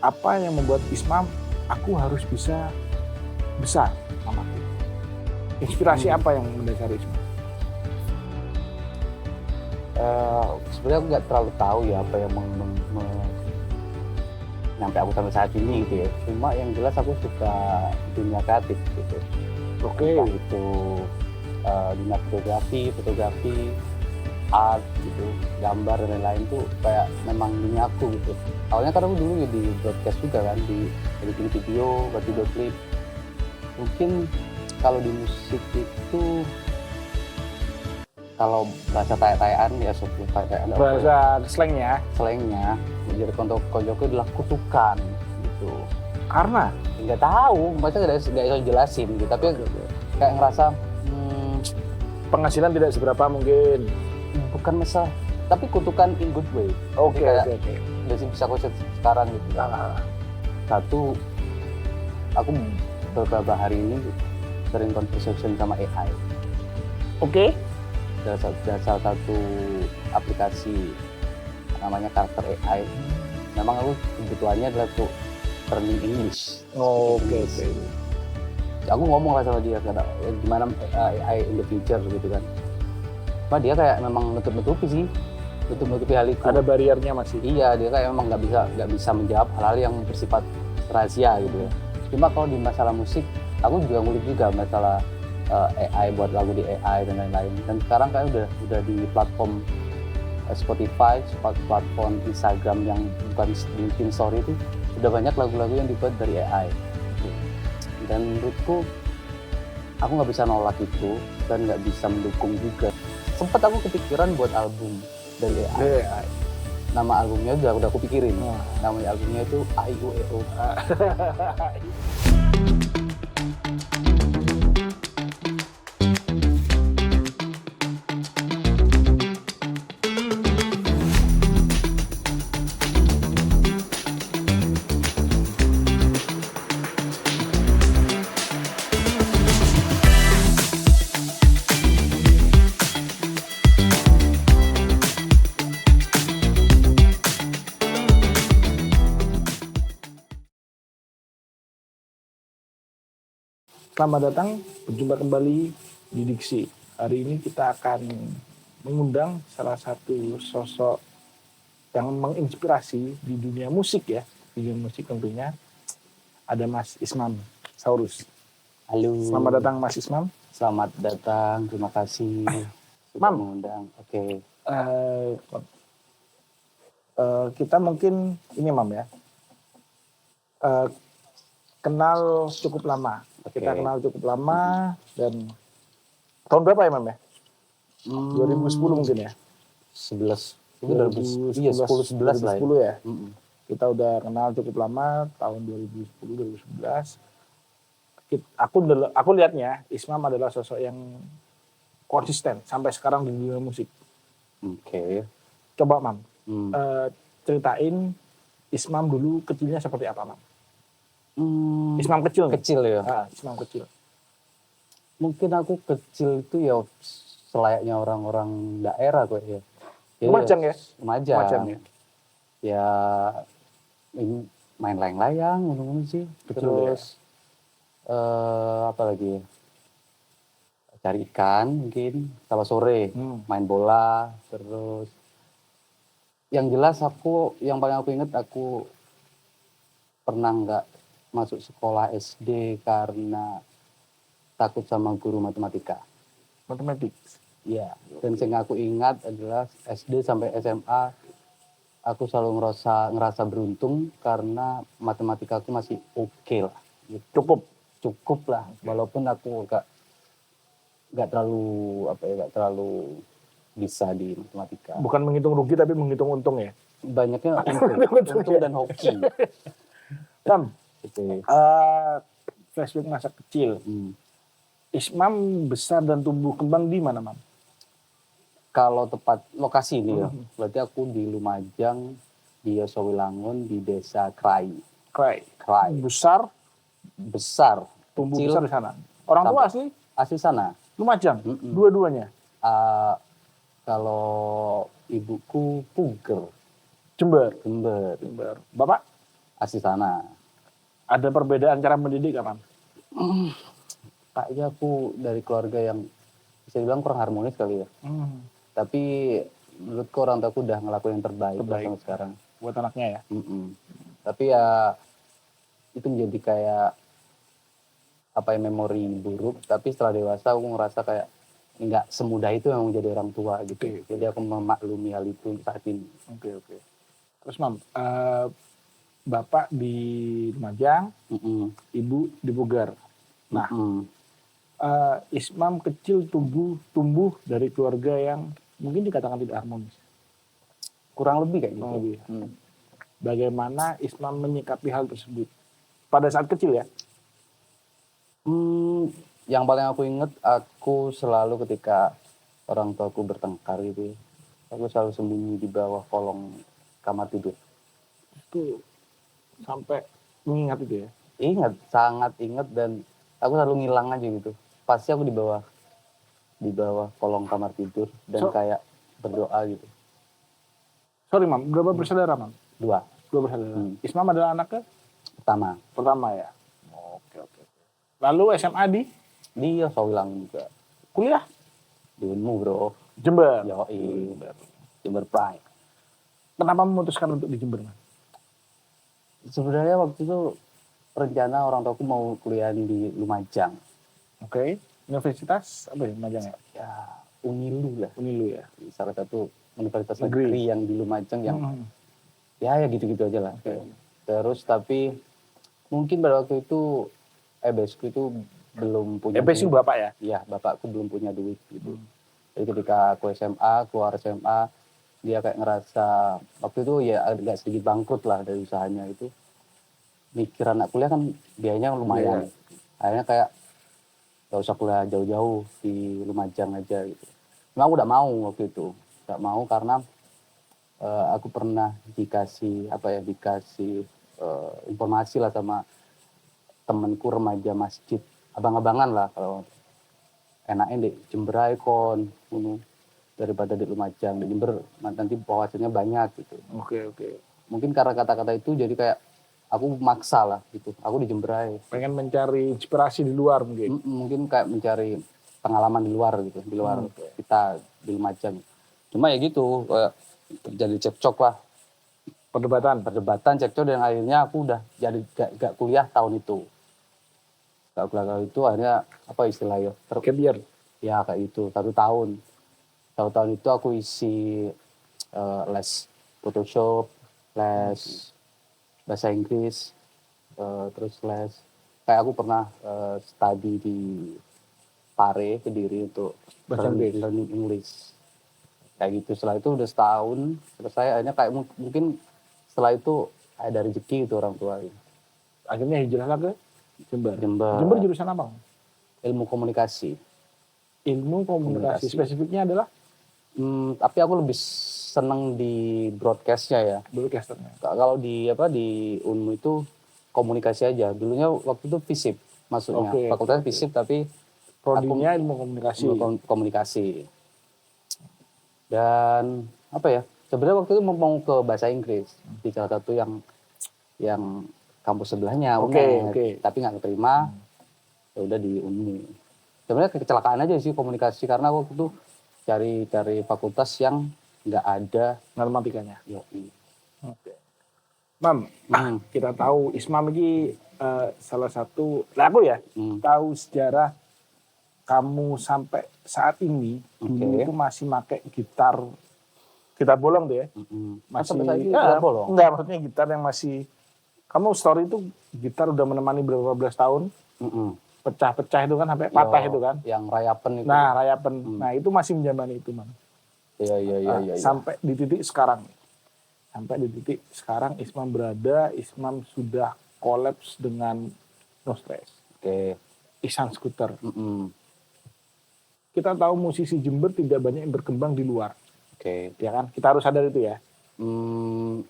Apa yang membuat Ismam, aku harus bisa besar namaku? Inspirasi apa yang mendasari Ismam? Sebenarnya aku nggak terlalu tahu ya apa yang sampai aku sampai saat ini gitu ya. Cuma yang jelas aku suka dunia kreatif gitu. Oke. Entah itu dunia fotografi, art gitu, gambar dan lain-lain tuh kayak memang dunia aku gitu. Awalnya kan aku dulu di broadcast juga kan, di editing video, buat video klip. Mungkin kalau di musik itu kalau bahasa tayak-tayakan ya suku tayak-tayakan Bahasa slangnya. slangnya jadi koncoku adalah kutukan gitu. Karena Nggak tahu, maksudnya nggak bisa jelasin gitu, tapi kayak ngerasa penghasilan tidak seberapa mungkin. bukan masalah, tapi kutukan in good way. Oke. Udah sih bisa aku sekarang gitu. Satu, aku beberapa hari ini sering conversation sama AI. Oke. Ada salah satu aplikasi namanya Karakter AI. Memang aku kebutuhannya adalah untuk learning English. Oke. Aku ngomong lah sama dia, kata gimana AI in the future gitu kan. Cuma dia kayak memang nutupi hal itu. Ada bariernya masih. Iya, dia kayak memang nggak bisa menjawab hal-hal yang bersifat rahasia gitu ya. Cuma kalau di masalah musik, aku juga ngulik juga masalah AI, buat lagu di AI dan lain-lain. Dan sekarang kayak udah di platform Spotify, platform Instagram yang bukan di Story itu udah banyak lagu-lagu yang dibuat dari AI. Dan menurutku aku nggak bisa nolak itu dan nggak bisa mendukung juga. Sempat aku kepikiran buat album dari AI. Nama albumnya udah aku pikirin. Namanya albumnya itu AIUEO. Selamat datang, berjumpa kembali di Diksi. Hari ini kita akan mengundang salah satu sosok yang menginspirasi di dunia musik ya. Di dunia musik tentunya ada Mas Ismam Saurus. Halo. Selamat datang Mas Ismam. Selamat datang, terima kasih sudah mengundang. Oke. Kita mungkin ini Mam ya, kenal cukup lama. Kita kenal cukup lama dan tahun berapa ya Mam ya? 2010 mungkin ya? 11. 2010 11 lah ya. Kita udah kenal cukup lama tahun 2010 2011. Aku lihatnya Ismam adalah sosok yang konsisten sampai sekarang di dunia musik. Oke. Coba Mam, ceritain Ismam dulu kecilnya seperti apa Mam? Ismam kecil nih? Kecil ya? Ismam kecil. Mungkin aku kecil itu ya selayaknya orang-orang daerah kok ya. Lumajang ya? Lumajang ya. Ya ini main layang-layang ngomong sih. Terus apa lagi ya? Cari ikan mungkin kalau sore, main bola, terus yang jelas yang paling aku ingat aku pernah nggak masuk sekolah SD karena takut sama guru matematika. Matematik? Iya, dan yang aku ingat adalah SD sampai SMA aku selalu ngerasa beruntung karena matematika aku masih oke lah. Gitu. Cukup lah, walaupun aku nggak terlalu bisa di matematika. Bukan menghitung rugi tapi menghitung untung ya? Banyaknya untung dan hoki. Sam, gitu. Flashback masa kecil. Ismam besar dan tumbuh kembang di mana, Mam? Kalau tepat lokasi ini ya, berarti aku di Lumajang, di Yosowilangun, di desa Krai. Besar. Tumbuh kecil, besar di sana. Orang tua asli sana. Lumajang, dua-duanya. Kalau ibuku Puger. Jember. Jember. Bapak? asli sana. Ada perbedaan cara mendidik apa? Kayaknya aku dari keluarga yang bisa dibilang kurang harmonis kali ya. Tapi menurutku orang tuaku udah ngelakuin yang terbaik, lah Terbaik. sampai sekarang. Buat anaknya ya. Tapi ya itu menjadi kayak apa ya, memori buruk. Tapi setelah dewasa aku ngerasa kayak nggak semudah itu yang menjadi orang tua gitu. Oke. Jadi aku memaklumi hal itu saat ini. Oke. Terus Mam, bapak di Lumajang, ibu di Pugar. Nah, Ismam kecil tumbuh dari keluarga yang mungkin dikatakan tidak harmonis. Kurang lebih kayak gitu. Kurang lebih. Bagaimana Ismam menyikapi hal tersebut pada saat kecil ya? Yang paling aku inget, aku selalu ketika orang tuaku bertengkar gitu, aku selalu sembunyi di bawah kolong kamar tidur. Itu sampai mengingat itu ya? Ingat, sangat ingat, dan aku selalu ngilang aja gitu. Pasti aku di bawah kolong kamar tidur dan kayak berdoa gitu. Sorry Mam, berapa bersaudara Mam? Dua bersaudara. Ismam adalah anak pertama ya. Oke. Lalu SMA di dia Sawilang juga. kuliah Di Unmu bro. Jember. Yoi. Jember Prime. Kenapa memutuskan untuk di Jember Mam? Sebenarnya waktu itu rencana orang tuaku mau kuliah di Lumajang. Oke. Universitas apa ya Lumajang ya? Ya Unilu lah. Unilu ya. Salah satu universitas negeri yang di Lumajang yang ya gitu-gitu aja lah. Okay. Terus tapi mungkin pada waktu itu EBSku itu belum punya EBSku duit. bapak ya? Iya, bapakku belum punya duit gitu. Jadi ketika aku keluar SMA, dia kayak ngerasa waktu itu ya agak sedikit bangkrut lah dari usahanya itu. Mikir anak kuliah kan biayanya lumayan. Akhirnya kayak gak usah kuliah jauh-jauh di Lumajang aja gitu. Memang aku udah mau waktu itu. Gak mau karena aku pernah dikasih informasi lah sama temenku remaja masjid, abang-abangan lah, kalau enaknya di Jember ae kon daripada di Lumajang. Di Jember nanti penghasilannya banyak gitu. Oke. Mungkin karena kata-kata itu jadi kayak aku maksa lah gitu, aku di Jember ae. Pengen mencari inspirasi di luar mungkin. Mungkin kayak mencari pengalaman di luar gitu, di luar kita di Lumajang. Cuma ya gitu, kayak terjadi cekcok lah, perdebatan cekcok, dan akhirnya aku udah jadi gak kuliah tahun itu. Gak kuliah tahun itu akhirnya apa istilahnya? Ya kayak itu, satu tahun itu aku isi les Photoshop, les bahasa Inggris, terus les kayak aku pernah study di Pare Kediri untuk learning English. Kayak gitu. Setelah itu udah setahun selesai, akhirnya kayak mungkin setelah itu ada rezeki itu orang tua. Akhirnya hijrahlah ke Jember. Jember jurusan apa? Ilmu komunikasi. Spesifiknya adalah? Tapi aku lebih seneng di broadcastnya ya. Broadcasternya. Kalau di Unmu itu komunikasi aja. Dulunya waktu itu FISIP maksudnya. Fakultas FISIP tapi prodinya ilmu komunikasi. Dan apa ya? Sebenarnya waktu itu mau ke bahasa Inggris di salah satu yang kampus sebelahnya, tapi nggak keterima. Ya udah di Unmu. Sebenarnya kecelakaan aja sih komunikasi, karena waktu itu cari fakultas yang nggak ada matematikanya. Oke. Mam, kita tahu Ismam ini salah satu, aku ya tahu sejarah kamu sampai saat ini dulu itu masih pakai gitar bolong tuh ya. Masih gitar bolong. Enggak, maksudnya gitar yang masih, kamu story itu gitar udah menemani berapa belas tahun. Pecah-pecah itu kan, sampai patah itu kan. Yang rayapen itu. Nah, rayapen. Nah, itu masih menjamani itu, Mam. Iya. Sampai di titik sekarang. Ismam berada, Ismam sudah kolaps dengan No Stress. Ihsan Skuter. Kita tahu musisi Jember tidak banyak yang berkembang di luar. Ya kan? Kita harus sadar itu ya.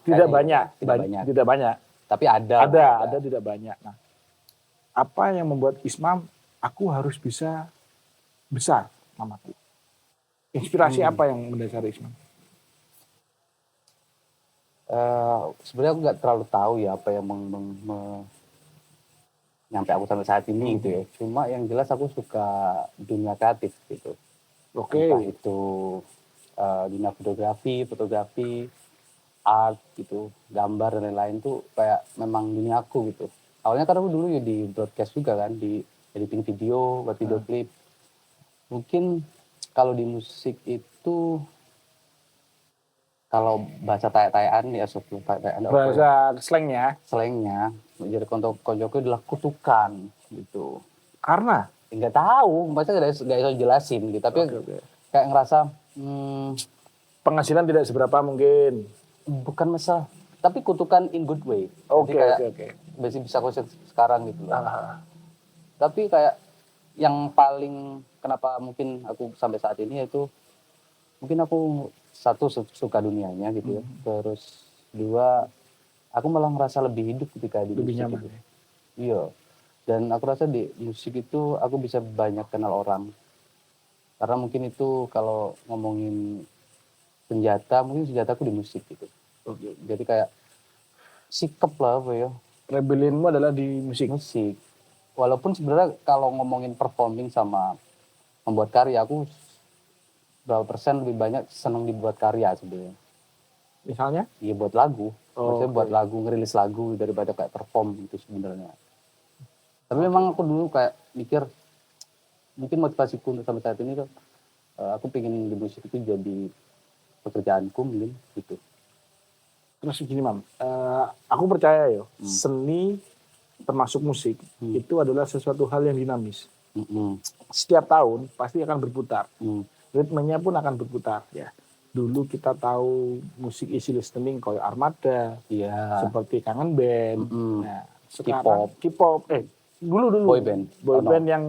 Tidak banyak. Tapi ada tidak banyak. Nah, apa yang membuat Ismam, aku harus bisa besar mamaku? Inspirasi apa yang mendasari Ismam? Sebenarnya aku nggak terlalu tahu ya apa yang nyampe aku sampai saat ini gitu ya. Cuma yang jelas aku suka dunia kreatif gitu. Oke. Entah itu dunia fotografi, art gitu, gambar dan lain-lain tuh kayak memang dunia aku gitu. Awalnya kan aku dulu ya di broadcast juga kan, di editing video, buat video klip. Mungkin kalau di musik itu kalau bahasa tayak-tayakan ya sebelum tayak-tayakan apa ya? Bahasa slangnya. Slangnya jadi koncoku adalah kutukan gitu. Karena Nggak tahu, maksudnya nggak bisa jelasin gitu. Tapi Oke. kayak ngerasa penghasilan tidak seberapa mungkin. bukan masalah, tapi kutukan in good way. Oke, Jadi kayak oke. bisa aku sekarang gitu loh. Ah, Tapi kayak yang paling kenapa mungkin aku sampai saat ini yaitu mungkin aku satu suka dunianya gitu ya. Terus dua aku malah ngerasa lebih hidup ketika di lebih musik nyaman. gitu. Iya. Dan aku rasa di musik itu aku bisa banyak kenal orang. Karena mungkin itu kalau ngomongin senjata, mungkin senjataku di musik gitu. Oke. Jadi kayak sikap lah apa ya, Rebellion-mu adalah di musik. musik. Walaupun sebenarnya kalau ngomongin performing sama membuat karya, aku berapa persen lebih banyak seneng dibuat karya sebenarnya. Misalnya? Iya buat lagu, maksudnya Oke. buat lagu, ngerilis lagu daripada kayak perform gitu sebenarnya. Tapi memang aku dulu kayak mikir, mungkin motivasiku untuk sampai saat ini tuh, aku pengen di musik itu jadi pekerjaanku mungkin gitu. Terus gini, Mam. Aku percaya ya, seni termasuk musik itu adalah sesuatu hal yang dinamis. Setiap tahun pasti akan berputar. Ritmenya pun akan berputar ya. Dulu kita tahu musik easy listening kayak Armada, Iya. seperti Kangen Band. Nah, sekarang K-pop. dulu Boy band. boy band yang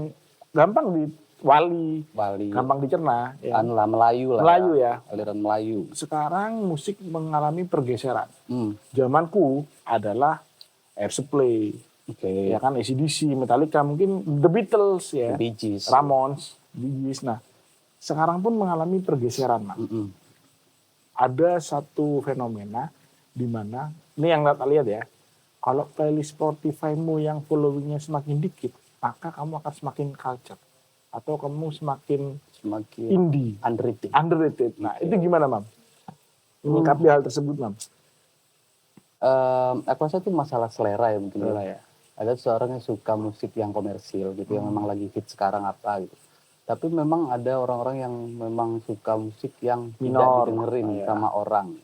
gampang di Bali. gampang dicerna ya. Anu lah Melayu lah. Melayu ya. Aliran Melayu. Sekarang musik mengalami pergeseran. Hmm. Zamanku adalah Air Supply, Oke. ya kan, AC/DC, Metallica, mungkin The Beatles ya, Bee Gees. Ramones, Bee Gees. Nah, sekarang pun mengalami pergeseran, Mas. Ada satu fenomena di mana, ini yang tak lihat ya, kalau playlist Spotify-mu yang followingnya semakin dikit, maka kamu akan semakin culture. Atau kamu semakin indie, underrated. Nah, itu gimana, Mam? Menyikapi hal tersebut, Mam? Aku rasa itu masalah selera ya mungkin. Ya. Ada seorang yang suka musik yang komersil gitu, yang memang lagi hit sekarang apa gitu. Tapi memang ada orang-orang yang memang suka musik yang tidak didengerin sama orang.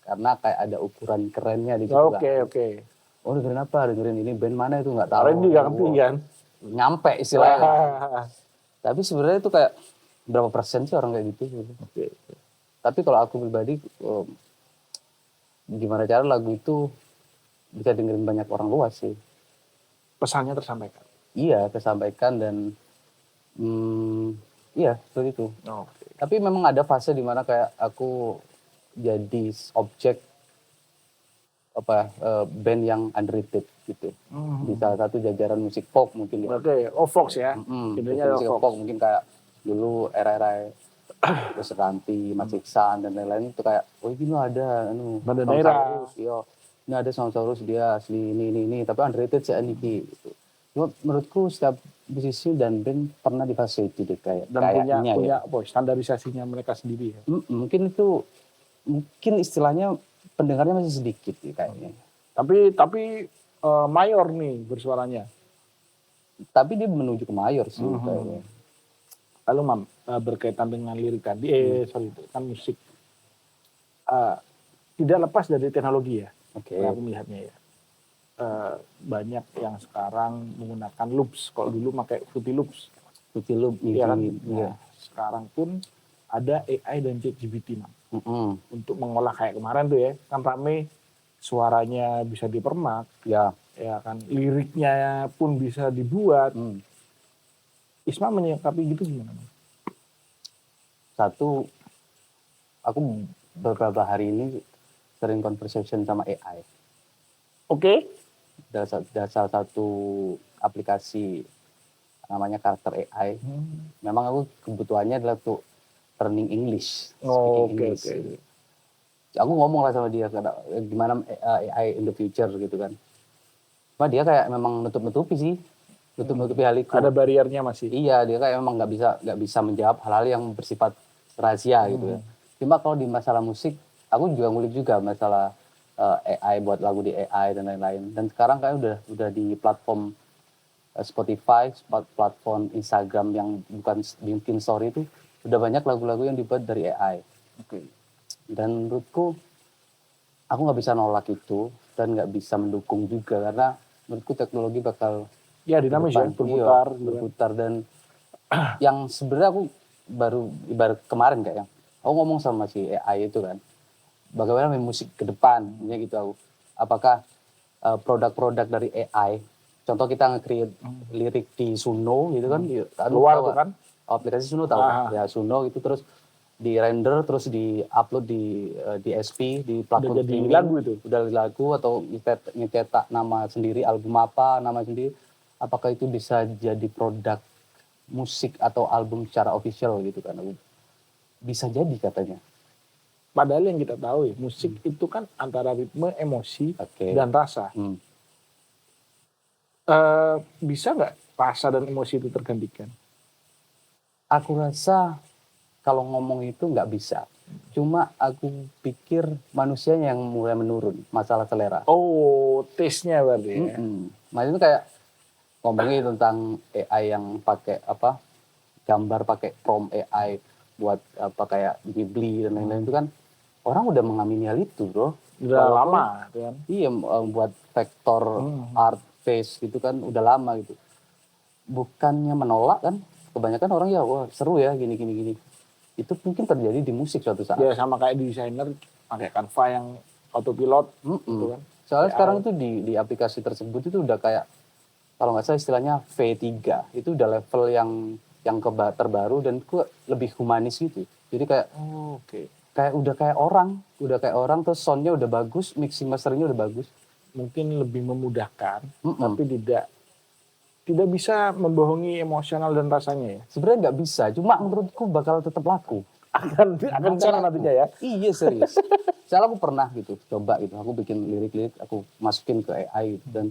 Karena kayak ada ukuran kerennya di situ. Oke. Oh dengerin apa? Dengerin ini band mana itu nggak tahu. R&B gak ngerti kan? Nyampe istilahnya. Tapi sebenarnya itu kayak berapa persen sih orang kayak gitu. Oke. Tapi kalau aku pribadi, gimana cara lagu itu bisa dengerin banyak orang luas sih. Pesannya tersampaikan. Iya, tersampaikan dan iya seperti itu. Oke. Tapi memang ada fase di mana kayak aku jadi objek band yang underrated gitu. Di salah satu jajaran musik folk mungkin. Oke, Fox ya. Intinya musik folk mungkin kayak dulu era-era Seranti, Mas Iksan dan lain-lain itu kayak ini ada Banda daerah. Ini ada Saurus dia asli ini tapi underrated sih ini gitu. Cuma menurutku setiap musisi dan band pernah di fase itu deh kayak dan punya standarisasinya mereka sendiri ya. Mungkin istilahnya pendengarnya masih sedikit ya, kayaknya. Tapi mayor nih bersuaranya. Tapi dia menuju ke mayor sih kayaknya. Lalu Mam, berkaitan dengan lirik tadi, kan musik tidak lepas dari teknologi ya. Oke. Aku melihatnya ya. Banyak yang sekarang menggunakan loops. Kalau dulu pakai Fruity Loops. Fruity Loop, Iya kan? Nah, sekarang pun ada AI dan ChatGPT untuk mengolah kayak kemarin tuh ya. Kan rame suaranya bisa dipermak. Ya kan. Liriknya pun bisa dibuat. Isma menyikapi gitu gimana? Satu, aku beberapa hari ini sering conversation sama AI. Oke. Ada salah satu aplikasi namanya Karakter AI. Memang aku kebutuhannya adalah untuk learning English, speaking English. Aku ngomong lah sama dia gimana AI in the future gitu kan. Cuma dia kayak memang nutup-nutupi sih, nutup-nutupi hal itu. Ada bariernya masih. Iya, dia kayak memang nggak bisa menjawab hal-hal yang bersifat rahasia gitu ya. Cuma kalau di masalah musik, aku juga ngulik juga masalah AI, buat lagu di AI dan lain-lain. Dan sekarang kayak udah di platform Spotify, platform Instagram yang bukan bikin story itu udah banyak lagu-lagu yang dibuat dari AI. Oke. Dan menurutku aku nggak bisa nolak itu dan nggak bisa mendukung juga karena menurutku teknologi bakal Ya dinamis ya, depan, berputar. iya, berputar. Dan yang sebenarnya aku baru ibarat kemarin kayak yang aku ngomong sama si AI itu kan, bagaimana musik ke depan, gitu aku. Apakah produk-produk dari AI, contoh kita nge-create lirik di Suno gitu kan, Keluar tuh kan. aplikasi Suno tahu kan? Ya Suno itu terus di render terus di upload di DSP di platform jadi streaming, lagu itu. udah lagu atau nyetak nama sendiri, album apa nama sendiri, apakah itu bisa jadi produk musik atau album secara official gitu kan? Bisa jadi katanya. Padahal yang kita tahu ya, musik itu kan antara ritme, emosi, Oke. dan rasa. Hmm. Bisa nggak rasa dan emosi itu tergantikan? Aku rasa kalau ngomong itu nggak bisa. Cuma aku pikir manusianya yang mulai menurun masalah selera. Oh, taste-nya berarti ya. Maksudnya itu kayak ngomongin tentang AI yang pakai apa, gambar pakai prompt AI buat apa kayak Ghibli dan lain-lain itu kan orang udah mengamini hal itu, bro. Udah Walaupun, lama kan. iya, buat vektor art face gitu kan udah lama gitu. Bukannya menolak kan, kebanyakan orang ya wah seru ya gini. Itu mungkin terjadi di musik suatu saat. Ya sama kayak di desainer pakai Canva yang autopilot gitu kan. Soalnya AI. sekarang itu di aplikasi tersebut itu udah kayak kalau nggak salah istilahnya V3, itu udah level yang terbaru dan itu lebih humanis gitu. Jadi kayak Oke. kayak udah kayak orang terus soundnya udah bagus, mixing masteringnya udah bagus. Mungkin lebih memudahkan, tapi tidak bisa membohongi emosional dan rasanya ya. Sebenarnya nggak bisa, cuma menurutku bakal tetap laku. Akan cara nantinya ya. Iya serius. Soalnya aku pernah gitu, coba gitu, aku bikin lirik-lirik, aku masukin ke AI gitu, dan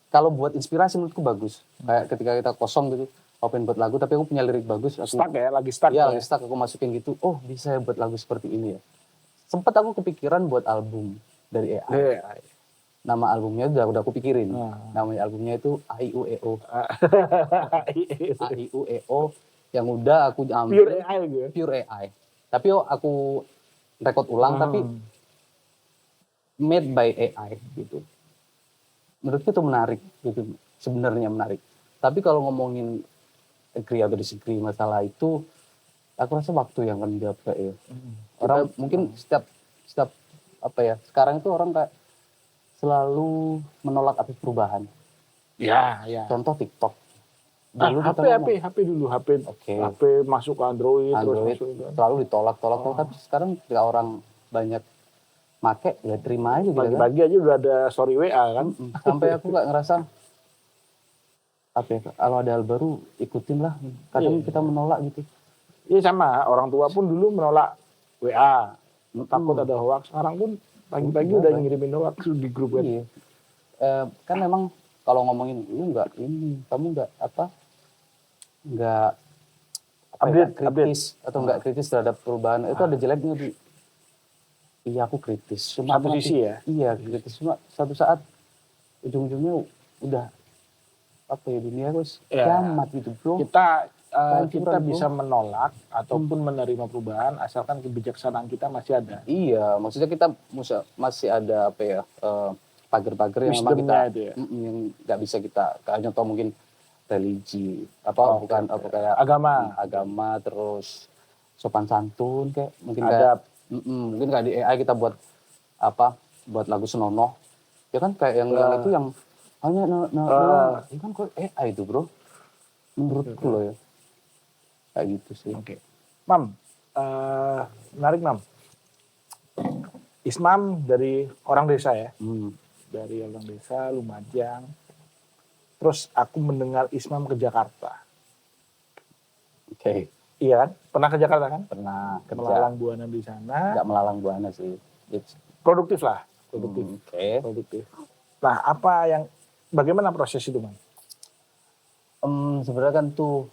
kalau buat inspirasi menurutku bagus. Kayak ketika kita kosong gitu, open buat lagu, tapi aku punya lirik bagus. Aku, Stuck ya, lagi stuck. Iya, lagi stuck, aku masukin gitu, oh bisa ya buat lagu seperti ini ya. Sempet aku kepikiran buat album dari AI. AI. Nama albumnya udah aku pikirin. Namanya albumnya itu AIUEO. AIUEO yang udah aku ambil. Pure AI gitu. Pure AI. Tapi aku rekod ulang tapi made by AI gitu. Menurutku itu menarik gitu. Sebenarnya menarik. Tapi kalau ngomongin agree atau disagree masalah itu, aku rasa waktu yang akan menjawab ya. Orang mungkin setiap apa ya, sekarang itu orang kayak selalu menolak apa perubahan. Ya. Contoh TikTok. Dulu HP dulu, HP masuk ke Android terus masuk ke... selalu ditolak, tapi sekarang ketika orang banyak make, ya terima aja gitu kan. Pagi-pagi aja udah ada story WA kan. Sampai aku gak ngerasa apa ya, kalau ada hal baru ikutin lah. Kadang kita menolak gitu. Iya sama, orang tua pun dulu menolak WA. Takut ada hoax. Sekarang pun pagi-pagi udah ngirimin hoax di grup kan. Iya. Kan memang kalau ngomongin lu kamu nggak kritis atau nggak kritis terhadap perubahan, itu ada jeleknya di. Iya aku kritis. Cuma satu sisi ya. Iya kritis, cuma satu saat ujung-ujungnya udah apa ya, dunia harus kiamat gitu bro. Kita bisa menolak ataupun menerima perubahan asalkan kebijaksanaan kita masih ada. Iya, maksudnya kita masih ada apa ya, pagar-pagar yang memang kita ya. Yang nggak bisa kita, contoh mungkin religi bukan kayak agama terus sopan santun kayak mungkin kayak mungkin kayak di AI kita buat lagu senonoh ya kan, kayak yang itu yang hanya itu kan kok AI itu bro menurutku loh ya, kayak gitu sih. Oke. Mam, menarik Mam. Ismam dari orang desa ya. Dari orang desa, Lumajang. Terus aku mendengar Ismam ke Jakarta. Oke. Iya kan? Pernah ke Jakarta kan? Pernah kerja, Melalang buana di sana. nggak melalang buana sih. Produktif lah. Produktif. Oke. Produktif. Nah, bagaimana proses itu, Man? Sebenarnya kan tuh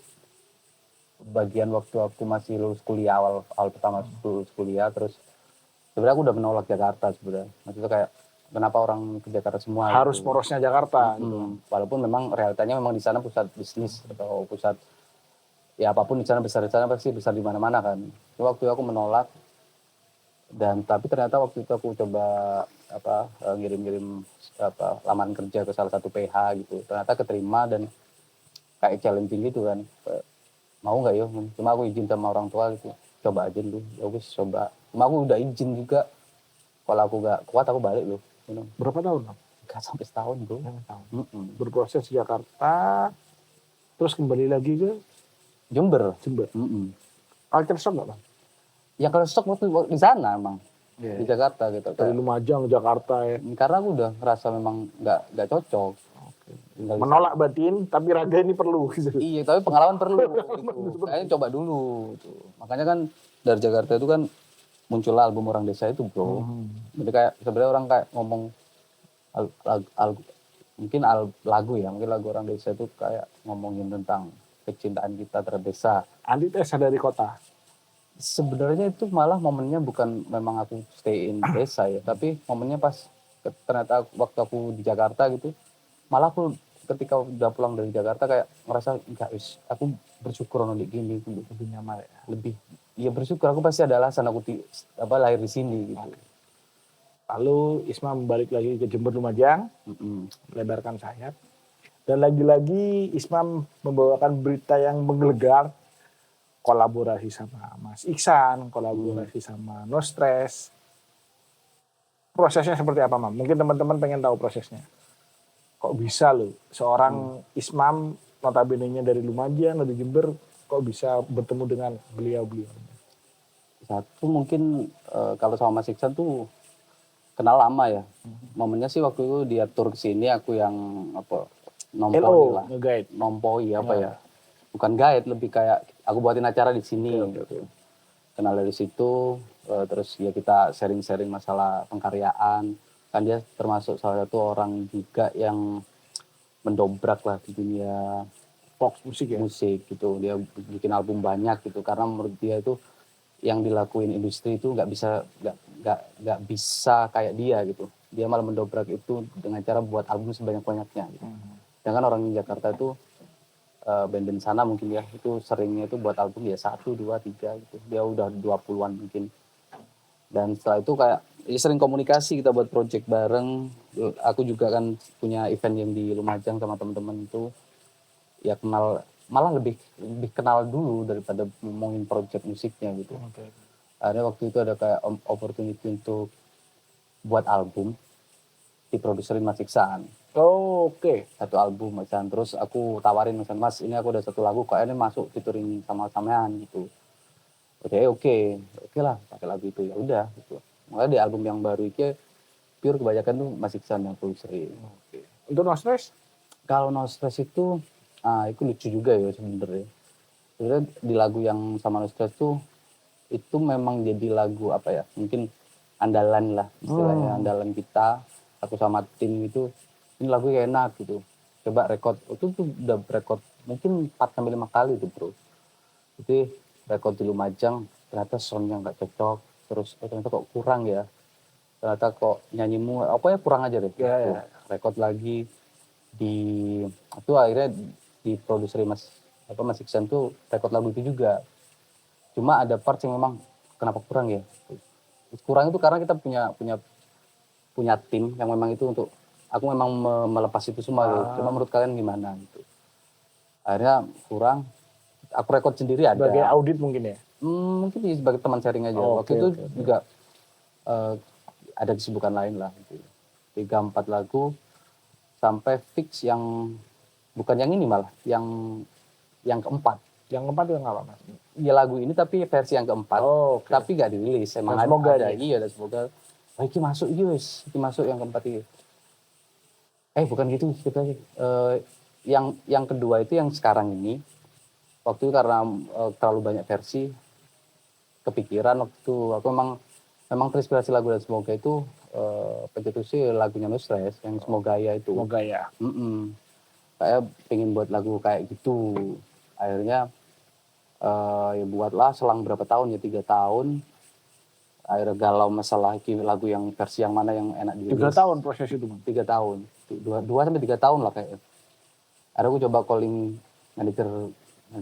bagian waktu aku masih lulus kuliah, awal pertama lulus kuliah, terus sebenarnya aku udah menolak Jakarta sebenarnya. Maksudnya kayak kenapa orang ke Jakarta semua Harus gitu. porosnya Jakarta gitu. Walaupun memang realitanya memang di sana pusat bisnis atau pusat ya apapun di sana besar, di sana pasti besar di mana-mana kan. Waktu itu aku menolak, dan tapi ternyata waktu itu aku coba ngirim-ngirim lamaran kerja ke salah satu PH gitu. Ternyata keterima dan kayak challenging gitu kan. Mau nggak ya? Cuma aku izin sama orang tua gitu. Coba aja dulu. Ya wis coba. Cuma aku udah izin juga. Kalau aku nggak kuat aku balik loh. Berapa tahun, Man? Gak sampai setahun bro. Berproses di Jakarta, terus kembali lagi ke Jember. Jember. Culture shock nggak, Bang? Ya kalau stok waktu di sana emang. Di Jakarta gitu. Dari Lumajang ke Jakarta ya. Karena aku udah ngerasa memang nggak cocok. Menolak batin, tapi raga ini perlu. Gitu. Iya, tapi pengalaman perlu. Gitu. Kayaknya coba dulu. Gitu. Makanya kan dari Jakarta itu kan muncul album Orang Desa itu bro. Jadi kayak sebenarnya orang kayak ngomong mungkin lagu Orang Desa itu kayak ngomongin tentang kecintaan kita terhadap desa. Antitesa dari kota. Sebenarnya itu malah momennya bukan memang aku stay in desa ya, tapi momennya pas ternyata waktu aku di Jakarta gitu, malah aku ketika udah pulang dari Jakarta kayak ngerasa enggak wis, aku bersyukur nih gini, Lebih nyaman ya. Ya bersyukur, aku pasti ada alasan aku lahir di sini gitu. Lalu Isma balik lagi ke Jember Lumajang, melebarkan sayap. Dan lagi-lagi Isma membawakan berita yang menggelegar, kolaborasi sama Mas Iksan, kolaborasi sama No Stress. Prosesnya seperti apa, Mam? Mungkin teman-teman pengen tahu prosesnya. Kok bisa loh, seorang Ismam notabene-nya dari Lumajang, dari Jember, kok bisa bertemu dengan beliau-beliau? Satu mungkin kalau sama Mas Iksan tuh kenal lama ya. Momennya sih waktu itu dia tur ke sini, aku yang nompoi ya. Bukan guide, lebih kayak aku buatin acara di sini. Gitu. Kenal dari situ, terus ya kita sharing-sharing masalah pengkaryaan. Kan dia termasuk salah satu orang juga yang mendobrak lah di dunia pop musik gitu. Dia bikin album banyak gitu karena menurut dia itu yang dilakuin industri itu nggak bisa kayak dia gitu. Dia malah mendobrak itu dengan cara buat album sebanyak-banyaknya gitu. Sedangkan orang di Jakarta itu band-band sana mungkin ya itu seringnya itu buat album ya 1, 2, 3 gitu. Dia udah 20-an mungkin. Dan setelah itu kayak ya sering komunikasi, kita buat project bareng. Aku juga kan punya event yang di Lumajang sama teman-teman itu. Ya malah lebih kenal dulu daripada ngomongin project musiknya gitu. Akhirnya waktu itu ada kayak opportunity untuk buat album, diproduserin Mas Iksan. Satu album Mas Iksan. Terus aku tawarin Mas, ini aku ada satu lagu kayaknya masuk featuring sama sampean gitu. Oke lah pakai lagu itu, ya udah gitu. Makanya di album yang baru ini pure kebanyakan tuh Mas Iksan yang produserin. Untuk No Stress? Kalau No Stress itu lucu juga ya sebenarnya. Sebenarnya di lagu yang sama No Stress tuh itu memang jadi lagu apa ya? Mungkin andalan lah istilahnya, andalan kita. Aku sama tim itu ini lagu yang enak gitu. Coba record. Itu tuh udah record mungkin 4-5 kali tuh bro. Jadi record di Lumajang ternyata soundnya nggak cocok. Terus ternyata kok kurang ya. Ternyata kok nyanyimu apa ya kurang aja deh. Record lagi itu akhirnya diproduksi Mas Iksan tuh record lagu itu juga. Cuma ada part yang memang kenapa kurang ya? Kurang itu karena kita punya tim yang memang itu untuk aku memang melepas itu semua gitu. Cuma menurut kalian gimana gitu. Akhirnya kurang, aku record sendiri ada. Sebagai audit mungkin ya? Mungkin sebagai teman sharing aja. Waktu itu juga ada kesibukan lain lah gitu. 3-4 lagu sampai fix yang bukan yang ini malah, yang keempat. Yang keempat itu apa Mas? Ya lagu ini tapi versi yang keempat. Tapi gak dirilis. Emang ada. Iya, ada semoga. Ini masuk ini masuk yang keempat ini. Bukan gitu ceritanya. Yang kedua itu yang sekarang ini waktu itu karena terlalu banyak versi, kepikiran waktu itu aku memang terinspirasi lagu dan semoga itu pencetusnya lagunya No Stress yang semoga ya itu. Semoga ya. Kayak pengen buat lagu kayak gitu. Akhirnya ya buatlah selang berapa tahun ya 3 tahun. Akhirnya galau masalah lagu yang versi yang mana yang enak dirilis. 3 tahun proses itu, Bang. 3 tahun. 2 sampai 3 tahun lah kayaknya. Akhirnya aku coba calling manajer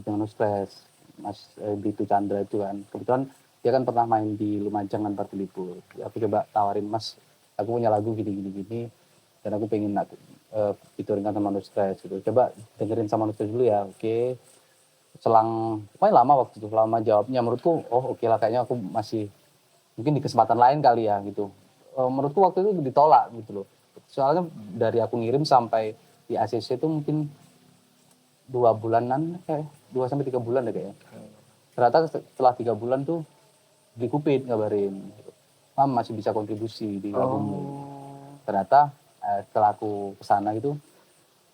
No Stress, Mas Bitu Chandra itu kan. Kebetulan dia kan pernah main di Lumajang kan Party Libur. Aku coba tawarin, Mas, aku punya lagu gini dan aku pengen featuring sama No Stress gitu. Coba dengerin sama No Stress dulu ya. Oke. Selang pokoknya lama waktu itu, lama jawabnya menurutku oke lah, kayaknya aku masih mungkin di kesempatan lain kali ya gitu. Menurutku waktu itu ditolak gitu loh. Soalnya dari aku ngirim sampai di ACC itu mungkin 2 bulanan kayak 2 sampai 3 bulan deh kayaknya. Ternyata setelah 3 bulan tuh di Kupit ngabarin, Mam masih bisa kontribusi di lagumu. Ternyata setelah aku kesana gitu,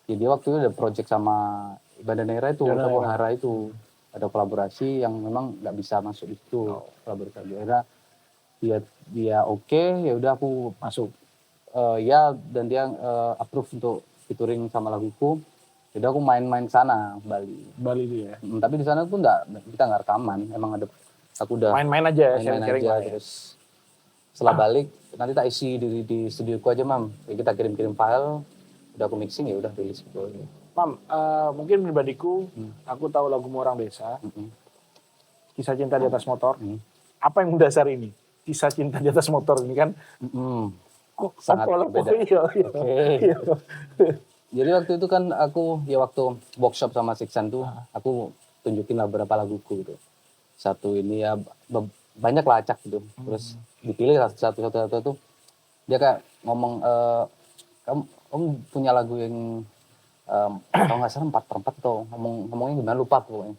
ya dia waktu itu ada project sama Bandanera itu, sama Hara itu. Ada kolaborasi yang memang nggak bisa masuk di situ. Kolaborasi. Akhirnya dia oke, ya udah aku masuk. Ya dan dia approve untuk featuring sama laguku. Jadi aku main-main ke sana Bali itu ya. Tapi di sana pun kita nggak rekaman, emang ada aku udah main-main aja ya, sharing aja. Terus setelah balik nanti tak isi di studioku aja, Mam. Ya, kita kirim-kirim file, udah aku mixing ya udah rilis gitu. Mam, mungkin pribadiku aku tahu lagu Orang Desa, Kisah Cinta di Atas Motor. Apa yang mendasari ini? Kisah Cinta di Atas Motor ini kan kok sangat beda. Iya. Jadi waktu itu kan aku ya waktu workshop sama Siksan tuh aku tunjukin lah beberapa laguku gitu. Satu ini ya banyak lah acak gitu. Terus dipilih satu tuh dia kayak ngomong kamu punya lagu yang kalau nggak salah 4/4 atau ngomongnya gimana lupa pokoknya.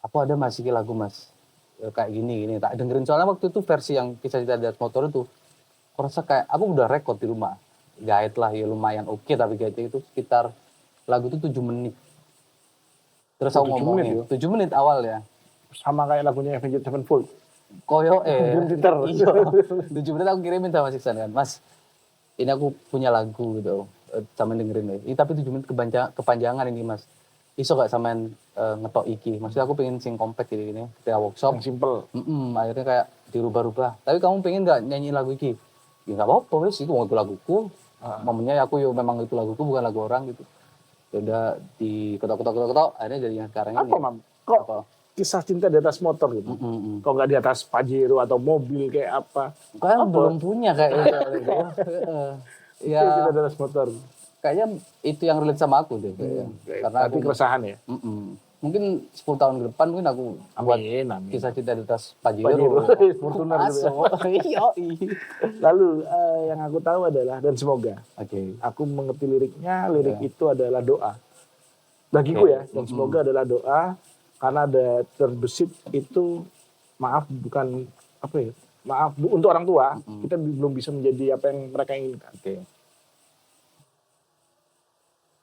Aku ada masih lagu Mas kayak gini tak dengerin, soalnya waktu itu versi yang Kisah Cinta di Atas Motor itu aku rasa kayak aku udah rekod di rumah. Guide lah ya lumayan oke, tapi guide itu sekitar lagu itu 7 menit. Terus aku ngomongin 7 menit awal ya. Sama kayak lagunya Avenged Sevenfold. Koyo Twitter. Iya. 7 menit aku kirimin sama Siksan kan. Mas, ini aku punya lagu gitu. Sama dengerin ya. Tapi 7 menit kepanjangan ini Mas. Iso gak samain ngetok iki. Maksudnya aku pengen sing compact gini ketika workshop. Yang simple. Akhirnya kayak dirubah-rubah. Tapi kamu pengen gak nyanyi lagu iki? Ya gak apa-apa wis, itu laguku. Momennya aku memang itu laguku bukan lagu orang gitu. Ya udah diketok akhirnya jadi yang sekarang ini. Apa, Mam? Kok Kisah Cinta di Atas Motor gitu? Kok nggak di atas Pajero atau mobil kayak apa? Kan belum punya kayak gitu. Ya. Kisah Cinta di Atas Motor. Kayaknya itu yang relate sama aku deh. Karena aku keresahan ya. Mungkin 10 tahun ke depan mungkin aku buat Kisah Cinta di Atas Pajero. Fortuner gitu ya. Lalu yang aku tahu adalah dan semoga. Aku mengerti liriknya. Lirik itu adalah doa. Bagiku ya. Dan semoga adalah doa. Karena ada terbesit itu maaf untuk orang tua. Kita belum bisa menjadi apa yang mereka inginkan.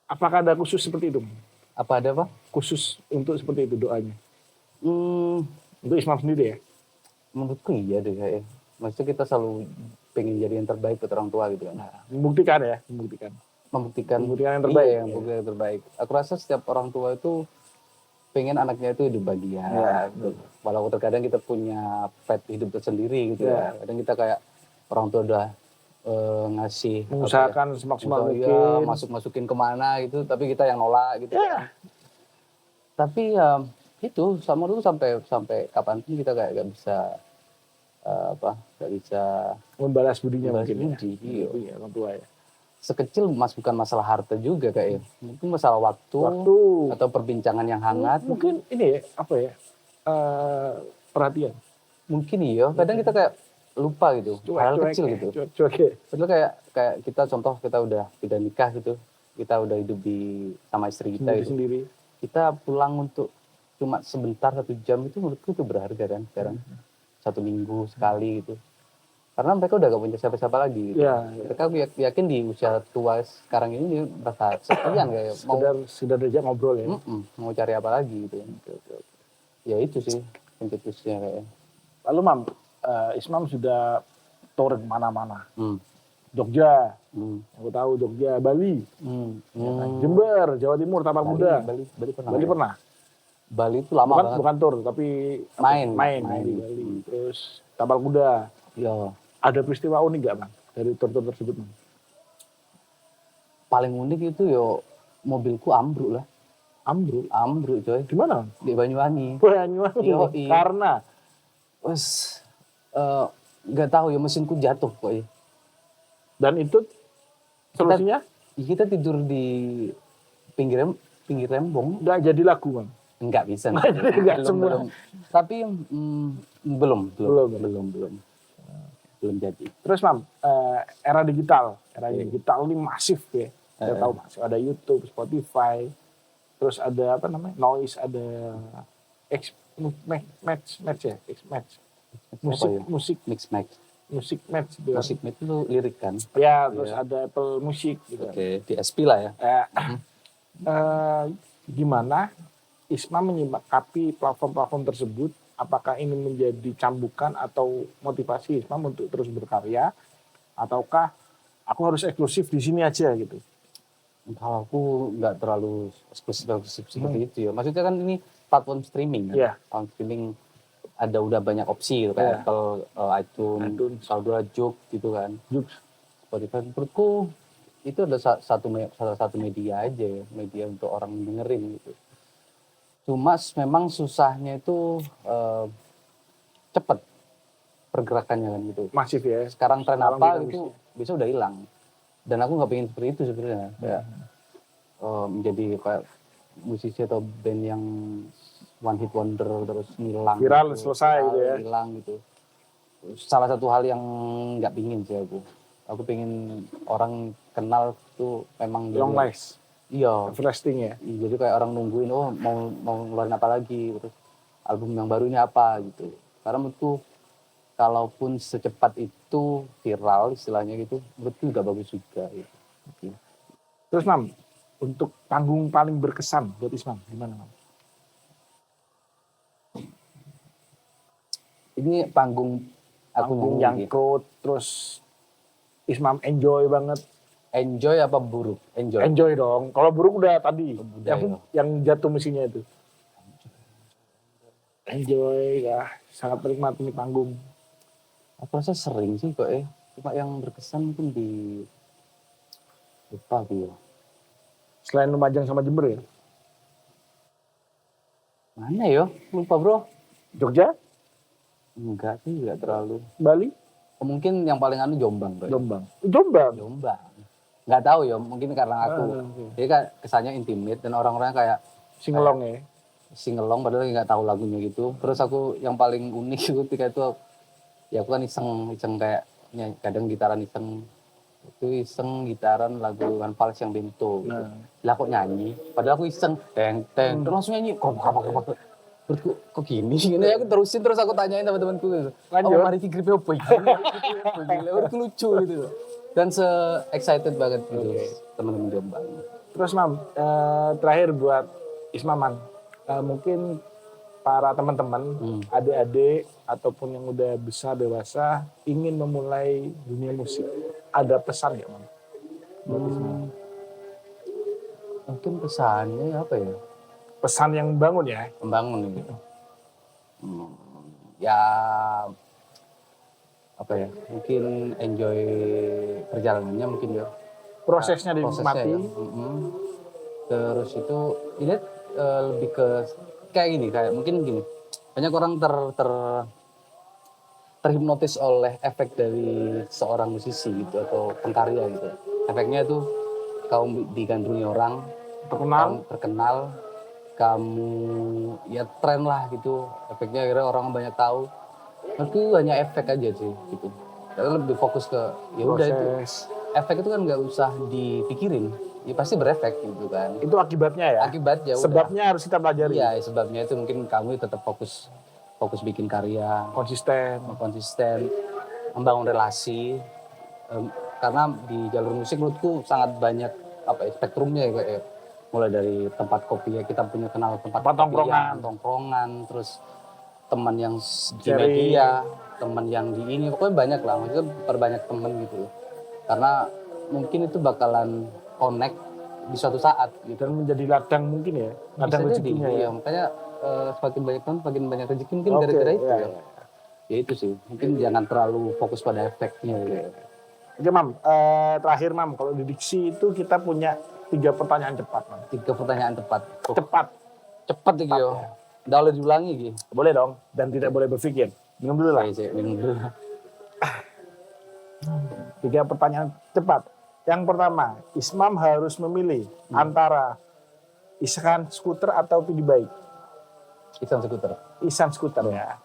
Apakah ada khusus seperti itu? Apa ada apa? Khusus untuk seperti itu doanya? Untuk Ismam sendiri ya? Menurutku iya deh kayaknya. Maksudnya kita selalu pengen jadi yang terbaik buat orang tua gitu kan. Membuktikan ya? Membuktikan yang terbaik. Iya, yang terbaik. Aku rasa setiap orang tua itu pengen anaknya itu hidup bahagia. Walaupun terkadang kita punya pet hidup tersendiri gitu ya. Kadang kita kayak orang tua udah ngasih mengusahakan semaksimal mungkin, masukin kemana gitu, tapi kita yang nolak gitu kan. Tapi ya itu sama dulu sampai kapanpun kita kayak gak bisa gak bisa membalas budinya mungkin. Iya, orang tua ya. Sekecil bukan masalah harta juga kayak mungkin masalah waktu atau perbincangan yang hangat. Mungkin ini ya perhatian. Mungkin iya. Kadang kita kayak lupa gitu, hal kecil gitu. Padahal kayak kita contoh kita udah nikah gitu, kita udah hidup sama istri kita gitu. Sendiri. Kita pulang untuk cuma sebentar 1 jam itu menurutku itu berharga kan sekarang. 1 minggu sekali gitu. Karena mereka udah gak punya siapa-siapa lagi. Gitu. Ya, Mereka yakin di usia tua sekarang ini dia merasa sepian kayak mau sudah diajak ngobrol ya. mau cari apa lagi gitu. Ya itu sih pencetusnya kayak. Lalu Mam, Ismam sudah tour kemana-mana. Hmm. Jogja, Hmm. aku tahu Jogja, Bali, Hmm. ya kan? Jember, Jawa Timur, Tapak Kuda. Bali pernah. Bali ya? pernah. Bali itu lama banget. Bukan tour, tapi Main. di Bali. Terus Tapal Kuda. Ya, Ada peristiwa unik gak Bang dari tour-tour tersebut? Bang? paling unik itu yo mobilku ambruk lah. Ambruk coy. Gimana Bang? Di Banyuwangi. Banyuwangi. Yoi. Karena Wes nggak tahu ya mesinku jatuh kok ya. dan itu solusinya Kita tidur di pinggir rembong. nggak jadi lagu Bang. Enggak bisa. Nggak semua. belum. Tapi belum jadi. Terus Mam, era digital ini masif ya. Saya tahu masih ada YouTube, Spotify, terus ada apa namanya Noise, ada Match ya, musik Mix match. Match gitu kan. Musik match itu lirik kan. Ya, terus ada Apple Music gitu. Oke, di SP lah ya. Gimana Isma menyikapi platform-platform tersebut? Apakah ini menjadi cambukan atau motivasi Isma untuk terus berkarya, ataukah aku harus eksklusif di sini aja gitu? Kalau aku nggak terlalu eksklusif seperti itu ya. Maksudnya kan ini platform streaming kan. Iya. Platform streaming ada udah banyak opsi gitu, kayak Apple, iTunes, Saudara Juk gitu kan. Spotify menurutku itu ada salah satu media aja ya, media untuk orang dengerin gitu. Cuma memang susahnya itu cepet pergerakannya kan gitu. Masif ya. Sekarang tren Sekarang apa kita gitu bisa udah hilang. Dan aku nggak pengen seperti itu sebenarnya. Kayak menjadi kayak musisi atau band yang one hit wonder terus hilang. Viral gitu. selesai gitu ya. Hilang gitu. Salah satu hal yang nggak pingin sih aku. Aku pengen orang kenal tuh memang Long last, Iya. everlasting ya. Jadi kayak orang nungguin, oh mau ngeluarin apa lagi, terus album yang baru ini apa gitu. Karena menurutku kalaupun secepat itu viral istilahnya gitu, menurutku nggak bagus juga gitu. Terus Mam, untuk panggung paling berkesan buat Ismam gimana Mam? Ini panggung Panggung aku nyangkut, terus Ismam enjoy banget. enjoy apa buruk? Enjoy. Enjoy dong. Kalau buruk udah tadi, Udah, yang jatuh mesinnya itu. Enjoy ya, sangat menikmati panggung. Aku rasa sering sih kok cuma yang berkesan mungkin di lupa gitu. Selain Lumajang sama Jember ya? Mana ya? Lupa bro. Jogja, Enggak sih, enggak terlalu. Bali, Mungkin yang paling Jombang kok. Jombang. Jombang. Nggak tahu ya, mungkin karena aku. Jadi kan kesannya intimate dan orang-orangnya kayak Singelong ya. singelong padahal nggak tahu lagunya gitu. Terus aku yang paling unik itu ketika itu ya aku kan iseng kayak kadang gitaran iseng gitaran lagu kan Vals yang Bento gitu. Lah kok nyanyi padahal aku iseng teng terus langsung nyanyi kok berku kok gini sih ini aku terusin terus aku tanyain sama temanku gitu. Lanjut. Mari gripe apa iki? Berku lucu gitu. Dan excited banget gitu teman-teman Jombang. Terus Mam, terakhir buat Ismaman, mungkin para teman-teman, adik-adik ataupun yang udah besar dewasa ingin memulai dunia musik, ada pesan nggak Mam? Buat Ismaman? Mungkin pesannya apa ya? Pesan yang bangun ya? Membangun gitu. Ya apa ya? Mungkin enjoy perjalanannya mungkin ya. Prosesnya dinikmati. Ya. Terus itu ini lebih ke kayak gini, kayak mungkin gini. Banyak orang terhipnotis oleh efek dari seorang musisi gitu atau pengkarya gitu. Efeknya itu kamu digandrungi orang, terkenal, kamu ya tren lah gitu. Efeknya akhirnya orang banyak tahu. Itu hanya efek aja sih gitu. Tapi lebih fokus ke ya udah itu. Efek itu kan nggak usah dipikirin, ya pasti berefek gitu kan. Itu akibatnya ya? Akibatnya sebabnya udah harus kita pelajari. Iya, sebabnya itu mungkin kamu tetap fokus bikin karya. Konsisten. membangun relasi. Karena di jalur musik menurutku sangat banyak spektrumnya ya, kayak mulai dari tempat kopi ya, kita punya kenal tempat kopi ya, tongkrongan, terus teman yang di media, teman yang di ini, pokoknya banyak lah, maksudnya perbanyak teman gitu loh. Karena mungkin itu bakalan connect di suatu saat gitu. Dan menjadi ladang mungkin ya, ladang rezekinya ya. Makanya semakin banyak teman, semakin banyak rezeki mungkin gara-gara itu ya. Ya itu sih, mungkin jangan terlalu fokus pada efeknya gitu. Oke Mam, terakhir Mam, kalau di diksi itu kita punya 3 pertanyaan cepat Mam. 3 pertanyaan tepat. Cepat gitu yo. Udah boleh diulangi gitu. Boleh dong, dan tidak boleh berpikir. Minum dulu lah. Minum dulu. 3 pertanyaan cepat. Yang pertama, Ismam harus memilih antara Ihsan skuter atau PD bike. Ihsan skuter ya.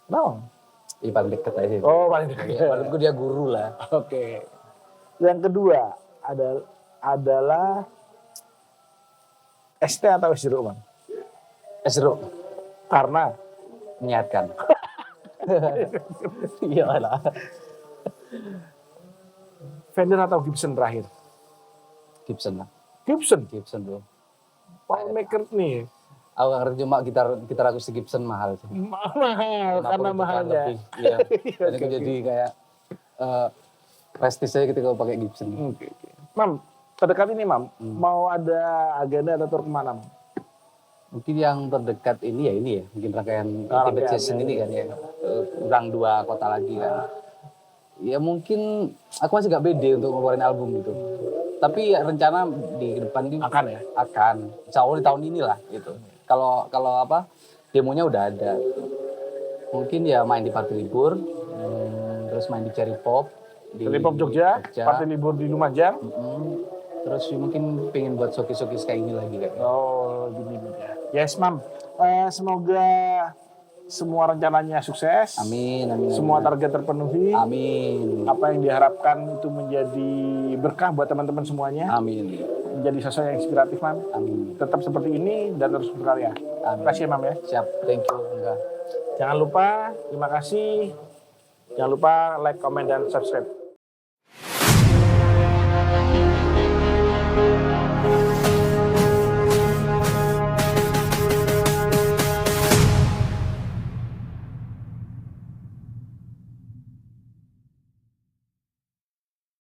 No. Ini paling dekat aja. Oh, paling dekat. Menurutku dia guru lah. Oke. Yang kedua adalah ST atau es jeruk, Bang? Es jeruk. Karena menyehatkan. Iya lah. Fender atau Gibson terakhir? Gibson lah. Gibson bro. Paul McCartney. Aku ngerti cuma gitar akustik Gibson mahal sih. Mahal karena mahalnya. Iya. Dan itu jadi kayak prestis saya ketika pakai Gibson. Oke. Mam, terdekat ini Mam, mau ada agenda atau tour kemana Mam? Mungkin yang terdekat ini ya, mungkin rangkaian Tibet Session ini kan ya. Kurang 2 kota lagi kan. Ya mungkin aku masih gak pede untuk ngeluarin album gitu. Tapi ya, rencana di depan ini akan. Insya Allah di tahun inilah gitu. Kalau demonya udah ada. Mungkin ya main di Party Libur, terus main di Cherry Pop. Cherry Pop Jogja, Party Libur di Lumajang. Terus mungkin pengen buat showcase kayak ini lagi kan. Oh, gini ya. Yes, Mam. Semoga semua rencananya sukses. Amin. Semua target terpenuhi. Amin. Apa yang diharapkan itu menjadi berkah buat teman-teman semuanya. Amin. Menjadi sosok yang inspiratif, Mam. Amin. Tetap seperti ini dan terus berkarya. Terima kasih, Mam ya. Siap. Thank you. Enggak. Jangan lupa, terima kasih. Jangan lupa like, comment, dan subscribe.